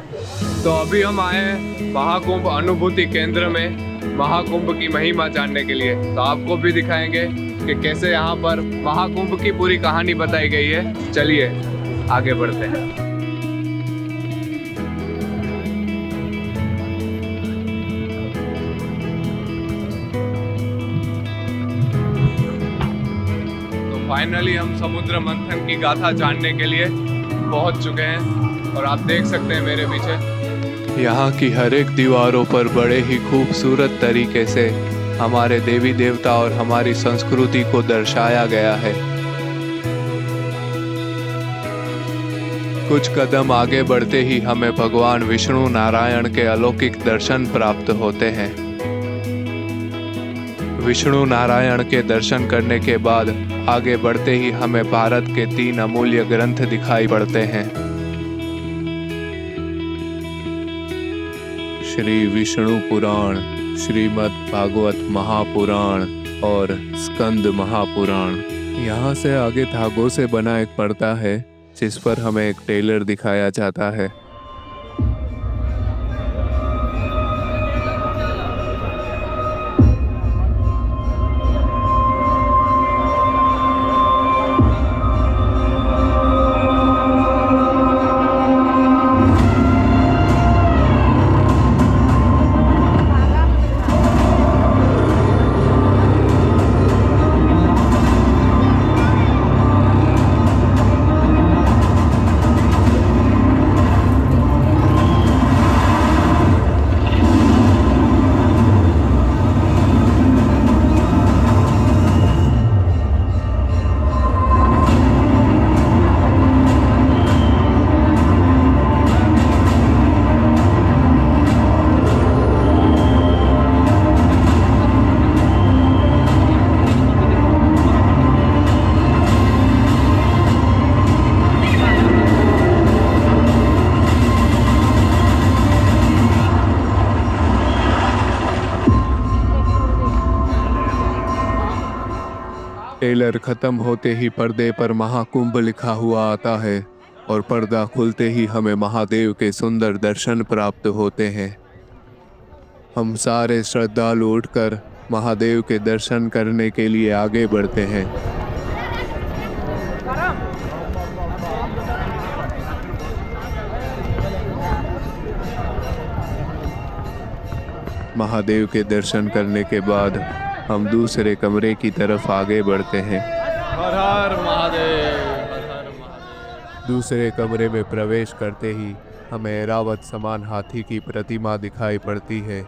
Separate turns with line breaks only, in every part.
तो अभी हम आए हैं महाकुंभ अनुभूति केंद्र में महाकुंभ की महिमा जानने के लिए। तो आपको भी दिखाएंगे कि कैसे यहाँ पर महाकुंभ की पूरी कहानी बताई गई है। चलिए आगे बढ़ते हैं। तो फाइनली हम समुद्र मंथन की गाथा जानने के लिए पहुंच चुके हैं और आप देख सकते हैं मेरे पीछे यहाँ की हर एक दीवारों पर बड़े ही खूबसूरत तरीके से हमारे देवी देवता और हमारी संस्कृति को दर्शाया गया है। कुछ कदम आगे बढ़ते ही हमें भगवान विष्णु नारायण के अलौकिक दर्शन प्राप्त होते हैं। विष्णु नारायण के दर्शन करने के बाद आगे बढ़ते ही हमें भारत के 3 अमूल्य ग्रंथ दिखाई पड़ते हैं। श्री विष्णु पुराण, श्रीमद् भागवत महापुराण और स्कंद महापुराण। यहाँ से आगे धागों से बना एक पर्दा है जिस पर हमें एक टेलर दिखाया जाता है। टेलर खत्म होते ही पर्दे पर महाकुंभ लिखा हुआ आता है और पर्दा खुलते ही हमें महादेव के सुंदर दर्शन प्राप्त होते हैं। हम सारे श्रद्धालु उठकर महादेव के दर्शन करने के लिए आगे बढ़ते हैं। महादेव के दर्शन करने के बाद हम दूसरे कमरे की तरफ आगे बढ़ते हैं। हर हर महादेव, हर हर महादेव। दूसरे कमरे में प्रवेश करते ही हमें ऐरावत समान हाथी की प्रतिमा दिखाई पड़ती है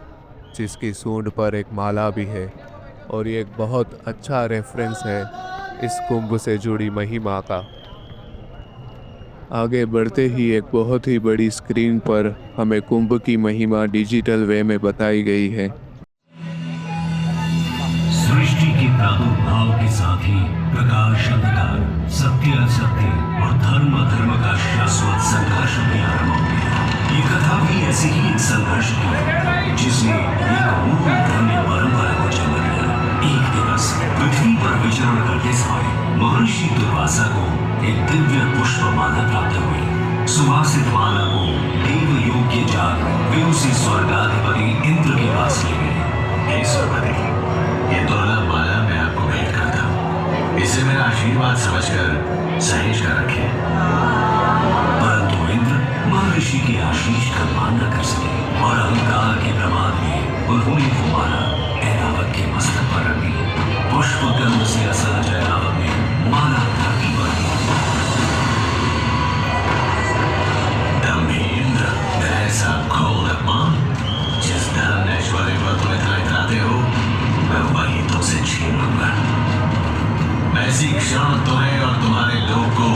जिसकी सूंड पर एक माला भी है और ये एक बहुत अच्छा रेफरेंस है इस कुंभ से जुड़ी महिमा का। आगे बढ़ते ही एक बहुत ही बड़ी स्क्रीन पर हमें कुंभ की महिमा डिजिटल वे में बताई गई है।
सृष्टि के प्रादुर्भाव के साथ ही प्रकाश अंधकार, सत्य असत्य और धर्म अधर्म का शाश्वत संघर्ष भी आरंभ हो गया। ये कथा भी ऐसे ही एक संघर्ष की जिसने एक मूल धर्म परंपरा को जन्म दिया। एक दिवस पृथ्वी पर विचरण करते समय महर्षि दुर्वासा को एक दिव्य पुष्पमाला प्राप्त हुई। सुवासित माला को देव योग्य जान वे उसे स्वर्गाधिपति इंद्र के पास ले गए। हे सर्वदेव, ये दुर्लभ माला मैं आपको भेंट करता हूँ, इसे मेरा आशीर्वाद समझकर सहेज कर रखें। परंतु इंद्र महर्षि के आशीष का मान न कर सके और अहंकार के प्रमाद में उन्होंने वो माला ऐरावत के मस्तक पर रख दी। पुष्प गंध से असहज ऐरावत ने माला धरती पर दी। दम्भी इंद्र, मेरा ऐसा घोर अपमान, जिस धन ऐश्वर्य पर तुम इतना इतराते हो, मैं वही तुमसे छीन लूंगा। मैं इसी क्षण तुम्हें और तुम्हारे लोग को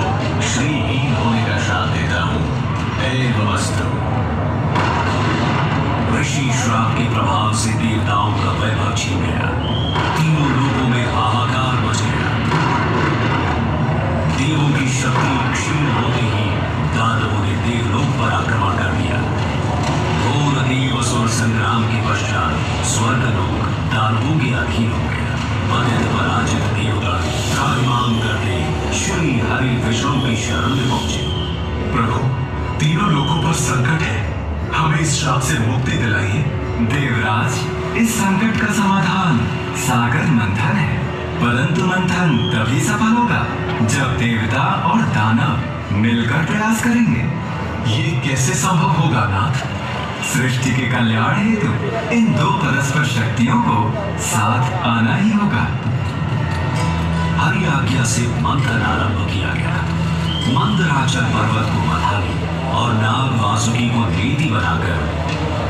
श्रीहीन होने का श्राप देता हूँ। एवमस्तु। ऋषि श्राप के प्रभाव से देवताओं का वैभव छीन गया। तीनों लोगों में हाहाकार मच गया। देवों की शक्ति क्षीण होते ही दानवों ने देवलोक पर आक्रमण कर दिया। घोर देव असुर संग्राम के पश्चात स्वर्गलोक दानवों के अधीन हो गया। पतित पराजित देवगण त्राहि मांग करते श्री हरि विष्णु की शरण में पहुंचे।
प्रभु, तीनों लोगों पर संकट है,
श्राप से मुक्ति दिलाइए। देवराज, इस संकट का समाधान सागर मंथन है, परंतु मंथन तभी सफल होगा जब देवता और दानव मिलकर प्रयास करेंगे। ये कैसे संभव होगा नाथ? सृष्टि के कल्याण हेतु इन दो परस्पर शक्तियों को साथ आना ही होगा। हरि आज्ञा से मंथन आरंभ किया गया। मंदराचल पर्वत को मथाली और नाग वासुकी को नीति बनाकर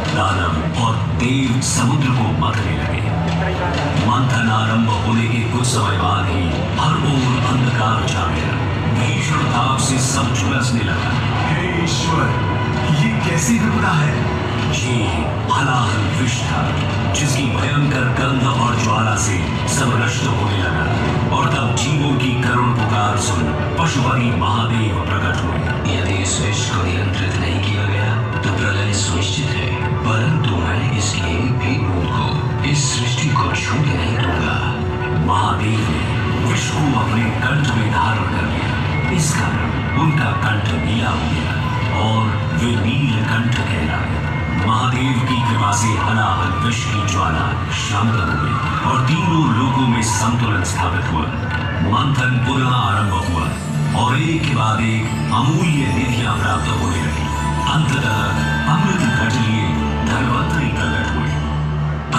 दानव और देव समुद्र को मथने लगे। मंथन आरंभ होने के कुछ समय बाद ही हर ओर अंधकार छा गया। भीषण ताप से सब झुलसने लगा। हे ईश्वर, ये कैसी विपदा है? ये हलाहल विष था, जिसकी भयंकर गंध और ज्वाला से सब नष्ट होने लगा। और तब जीवों की करुण पुकार सुन पशुपति महादेव प्रकट हुए। यदि इस विष को नियंत्रित नहीं किया गया तो प्रलय सुनिश्चित है, परंतु मैं इसके एक भी बूंद को इस सृष्टि को छूने नहीं दूंगा। महादेव ने विष को अपने कंठ में धारण कर लिया। इस कारण उनका कंठ नीला हो गया और वे नीलकंठ कहलाए। महादेव की कृपा से हलाहल विष की ज्वाला शांत हो गई और तीनों लोकों में संतुलन स्थापित हुआ। मंथन पुनः आरंभ हुआ और एक के बाद एक अमूल्य निधियां प्राप्त होने लगी। अंततः अमृत घट लिए धर्मवंतरी प्रकट हुए।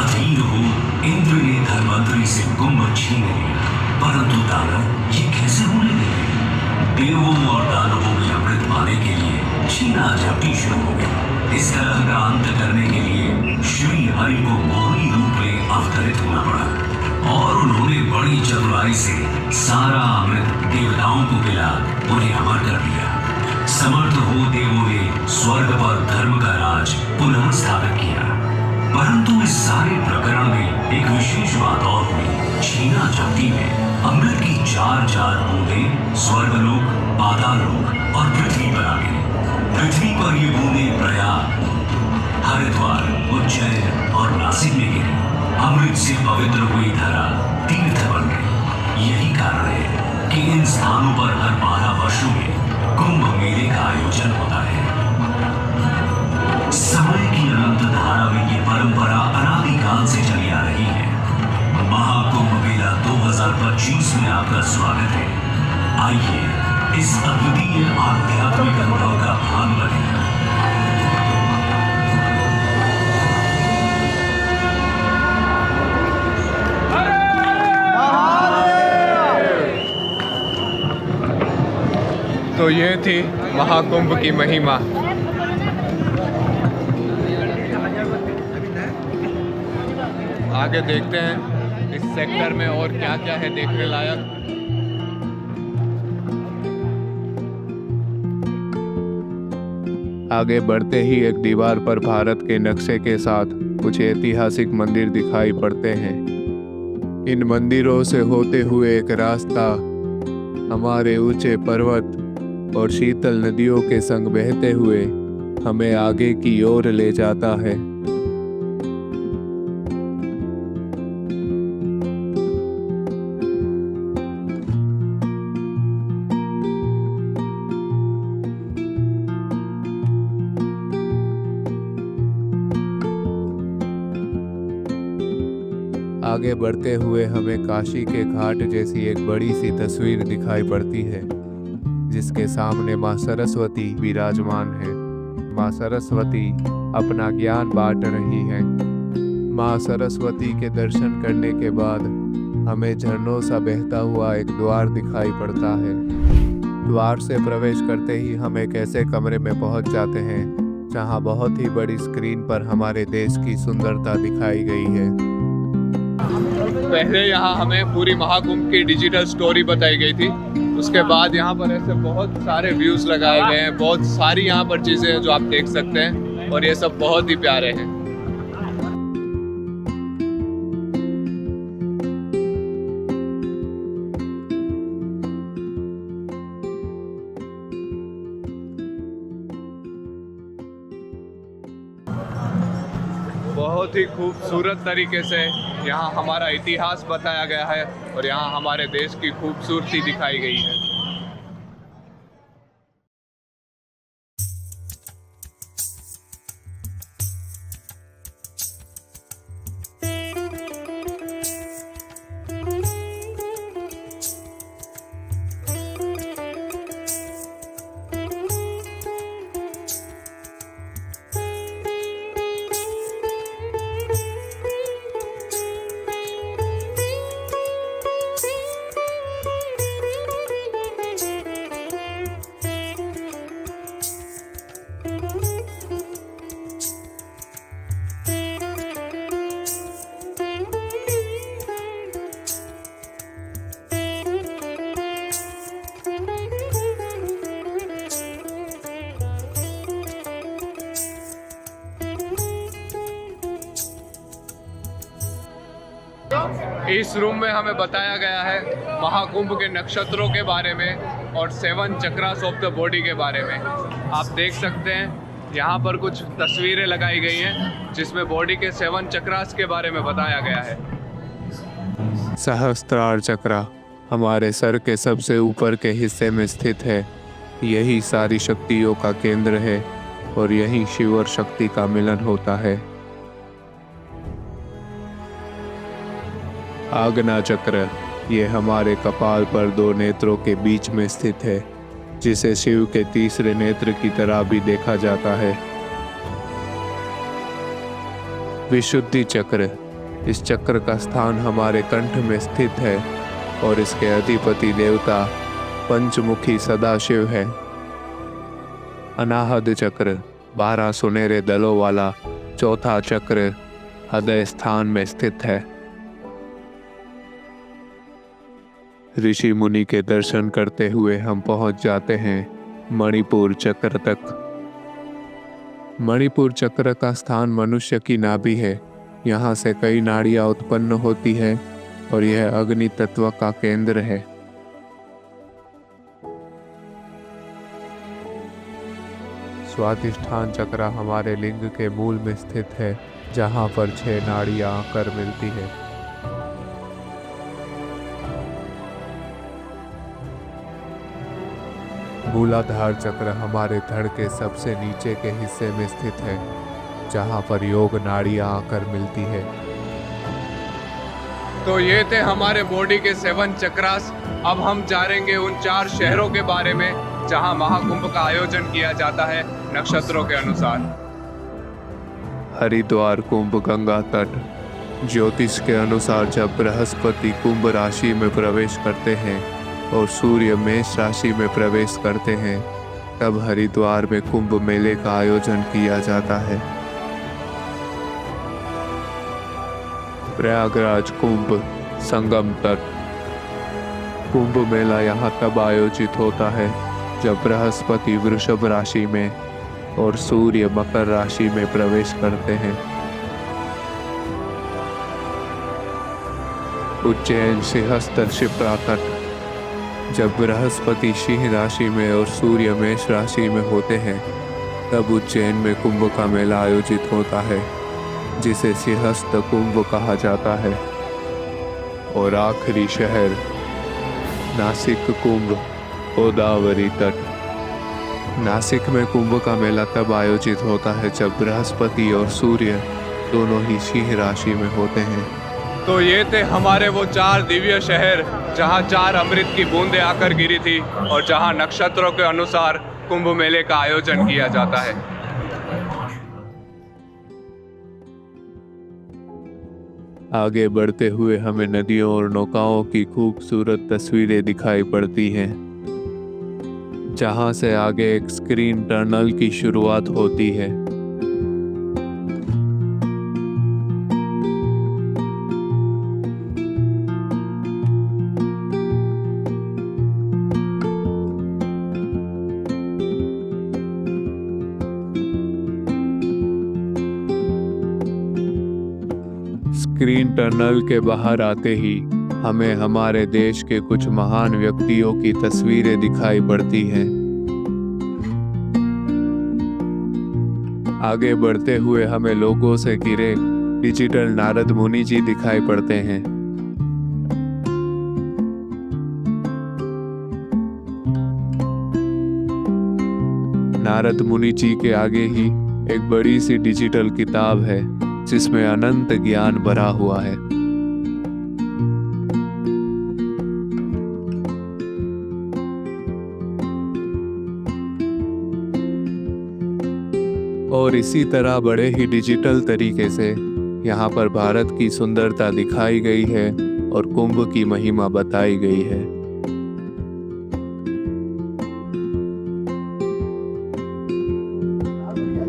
अधीर हो इंद्र ने धर्मवंतरी से कुंभ छीन लिया, परंतु दानव ये कैसे होने देंगे? देवों और दानवों में अमृत पाने के लिए छीना झपटी शुरू हो गई। इस तरह का अंत करने के लिए श्री हरि को मोहनी रूप में अवतरित होना पड़ा और उन्होंने बड़ी चतुराई से सारा अमृत देवताओं को पिला उन्हें अमर कर दिया। समर्थ हो देवों ने स्वर्ग पर धर्म का राज पुनः स्थापित किया। परंतु इस सारे प्रकरण में एक विशेष बात और हुई। छीना झपटी में अमृत की चार चार बूंदें स्वर्गलोक, पाताललोक और पृथ्वी पर आ गई। पृथ्वी पर ये बूंदें प्रयाग, हरिद्वार, उज्जैन और नासिक में गिरी। अमृत से पवित्र हुई धरा तीर्थ बन गई। यही कारण है कि इन स्थानों पर हर 12 वर्षों में कुंभ मेले का आयोजन होता है। समय की अनंत धारा में ये परंपरा अनादिकाल से चली आ रही है। महाकुंभ मेला 2025 में आपका स्वागत है। आइए इस अद्वितीय आध्यात्मिक अनुभव का भाग बने।
तो ये थी महाकुंभ की महिमा। आगे देखते हैं इस सेक्टर में और क्या क्या है देखने लायक। आगे बढ़ते ही एक दीवार पर भारत के नक्शे के साथ कुछ ऐतिहासिक मंदिर दिखाई पड़ते हैं। इन मंदिरों से होते हुए एक रास्ता हमारे ऊंचे पर्वत और शीतल नदियों के संग बहते हुए हमें आगे की ओर ले जाता है। आगे बढ़ते हुए हमें काशी के घाट जैसी एक बड़ी सी तस्वीर दिखाई पड़ती है, जिसके सामने माँ सरस्वती विराजमान है। माँ सरस्वती अपना ज्ञान बांट रही है। माँ सरस्वती के दर्शन करने के बाद हमें झरनों सा बहता हुआ एक द्वार दिखाई पड़ता है। द्वार से प्रवेश करते ही हम एक ऐसे कमरे में पहुंच जाते हैं जहां बहुत ही बड़ी स्क्रीन पर हमारे देश की सुंदरता दिखाई गई है। पहले यहाँ हमें पूरी महाकुंभ की डिजिटल स्टोरी बताई गई थी। उसके बाद यहाँ पर ऐसे बहुत सारे व्यूज लगाए गए हैं, बहुत सारी यहाँ पर चीजें हैं जो आप देख सकते हैं और ये सब बहुत ही प्यारे हैं। बहुत ही खूबसूरत तरीके से यहाँ हमारा इतिहास बताया गया है और यहाँ हमारे देश की खूबसूरती दिखाई गई है। इस रूम में हमें बताया गया है महाकुंभ के नक्षत्रों के बारे में और 7 चक्रास ऑफ द बॉडी के बारे में। आप देख सकते हैं यहाँ पर कुछ तस्वीरें लगाई गई हैं जिसमें बॉडी के 7 चक्रास के बारे में बताया गया है। सहस्त्रार चक्र हमारे सर के सबसे ऊपर के हिस्से में स्थित है। यही सारी शक्तियों का केंद्र है और यही शिव और शक्ति का मिलन होता है। आग्ना चक्र ये हमारे कपाल पर 2 नेत्रों के बीच में स्थित है, जिसे शिव के तीसरे नेत्र की तरह भी देखा जाता है। विशुद्धि चक्र इस चक्र का स्थान हमारे कंठ में स्थित है और इसके अधिपति देवता पंचमुखी सदाशिव है। अनाहद चक्र 12 सुनहरे दलों वाला चौथा चक्र हृदय स्थान में स्थित है। ऋषि मुनि के दर्शन करते हुए हम पहुंच जाते हैं मणिपुर चक्र तक। मणिपुर चक्र का स्थान मनुष्य की नाभि है। यहाँ से कई नाड़ियाँ उत्पन्न होती है और यह अग्नि तत्व का केंद्र है। स्वाधिष्ठान चक्र हमारे लिंग के मूल में स्थित है, जहाँ पर 6 नाड़ियाँ आकर मिलती है। मूलाधार चक्र हमारे धड़ के सबसे नीचे के हिस्से में स्थित है, जहाँ पर योग नाड़ियाँ आकर मिलती है। तो ये थे हमारे बॉडी के 7 चक्रास। अब हम जानेंगे उन 4 शहरों के बारे में जहाँ महाकुंभ का आयोजन किया जाता है नक्षत्रों के अनुसार। हरिद्वार कुंभ गंगा तट। ज्योतिष के अनुसार जब बृहस्पति कुंभ राशि में प्रवेश करते हैं और सूर्य मेष राशि में प्रवेश करते हैं, तब हरिद्वार में कुंभ मेले का आयोजन किया जाता है। प्रयागराज कुंभ संगम तट। कुंभ मेला यहाँ तब आयोजित होता है जब बृहस्पति वृषभ राशि में और सूर्य मकर राशि में प्रवेश करते हैं। उज्जैन सिंहस्थ शिप्रा तट। जब बृहस्पति सिंह राशि में और सूर्य मेष राशि में होते हैं, तब उज्जैन में कुंभ का मेला आयोजित होता है, जिसे सिंहस्थ कुंभ कहा जाता है। और आखिरी शहर नासिक कुंभ गोदावरी तट। नासिक में कुंभ का मेला तब आयोजित होता है जब बृहस्पति और सूर्य दोनों ही सिंह राशि में होते हैं। तो ये थे हमारे वो 4 दिव्य शहर जहाँ 4 अमृत की बूंदें आकर गिरी थी और जहाँ नक्षत्रों के अनुसार कुंभ मेले का आयोजन किया जाता है। आगे बढ़ते हुए हमें नदियों और नौकाओं की खूबसूरत तस्वीरें दिखाई पड़ती हैं, जहाँ से आगे एक स्क्रीन टनल की शुरुआत होती है। स्क्रीन टनल के बाहर आते ही हमें हमारे देश के कुछ महान व्यक्तियों की तस्वीरें दिखाई पड़ती हैं। आगे बढ़ते हुए हमें लोगों से घिरे डिजिटल नारद मुनि जी दिखाई पड़ते हैं। नारद मुनि जी के आगे ही एक बड़ी सी डिजिटल किताब है जिसमें अनंत ज्ञान भरा हुआ है। और इसी तरह बड़े ही डिजिटल तरीके से यहाँ पर भारत की सुंदरता दिखाई गई है और कुंभ की महिमा बताई गई है।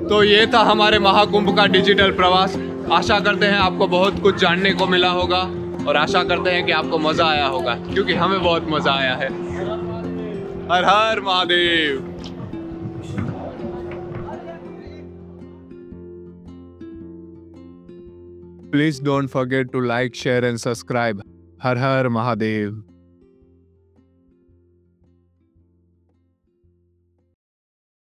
तो ये था हमारे महाकुंभ का डिजिटल प्रवास। आशा करते हैं आपको बहुत कुछ जानने को मिला होगा और आशा करते हैं कि आपको मज़ा आया होगा, क्योंकि हमें बहुत मज़ा आया है। हर हर Mahadev. Please don't forget to like, share and subscribe. Her her Mahadev.